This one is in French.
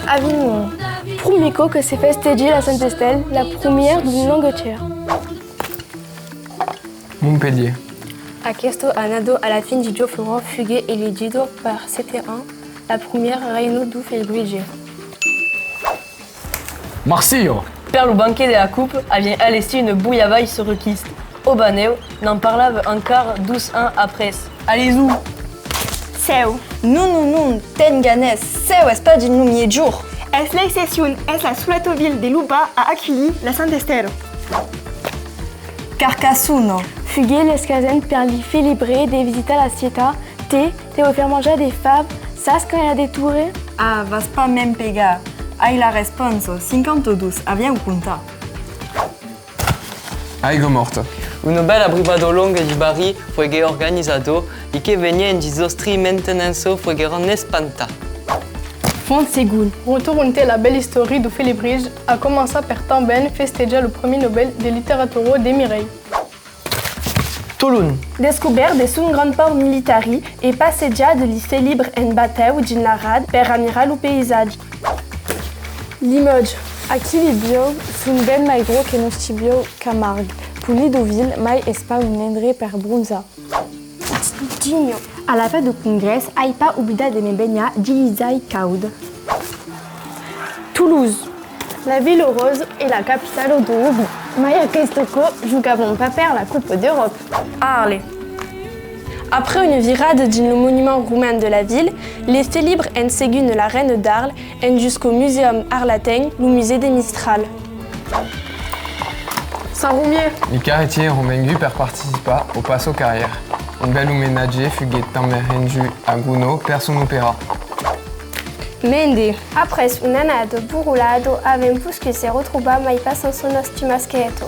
Avignon. Prumico que si festeggi la Saint-Estelle, la première d'une longue tiers. Montpellier. Questo annado alla fin di Gioforo fughe elegito per 7 ans la première reino du Felibrige. Marsillo. Per lo banquet de la coupe, vient allesti une bouillavaille sur requiste. Obaneu n'en parlava encore 12 ans après. Allez-y! Seu. Non, ten ganes. Seu es pas din numie jour. Es la excepción, es la Sulatoville de Lupa a Aquili, la Saint-Estelle. Carcassuno. Fughe l'escasen per li Felibre de visita la città, te devo faire manger des faves, sas quand il y a des tours? Ah, vas pas même pegar. Ai la responso, 52, avia u punta. Aigo Morte. Una bella brigata longa di Bari fuege organizzato e che venia in disostri maintenance fuegeron espanta. Fontsegoul. Retournez la belle histoire du Félibrige a commencé par Tamben festeja le premier Nobel de littérature de Mireille. Toulon. Descoberta de un grand port militari e passeggia degli célibres en bateu din la rad per ammirar lo paesaggi. Limoges. Aqui libio sun ben mai gros que nos tibio Camargue. Puli Deauville mai espa un endre per Brunza. Digno. À la fin du congrès, ai pas oublié de me baigner d'Ilizai Caud. Toulouse. La ville rose est la capitale de rugby. Maya Kestoko jougavam pas perdre la Coupe d'Europe. Arles. Après une virade dans le monument roumain de la ville, les célibres en ségun la reine d'Arles en jusqu'au muséum Arlaten, le musée des Mistral. Saint-Roumier. I carretiers romengu per participa au passo carrière. Un bel homenagge fughe tamerenju a Guno per son opéra. Mende. Après un année de burulado, avem pus que se retrouva mai pas en son ostimascheto.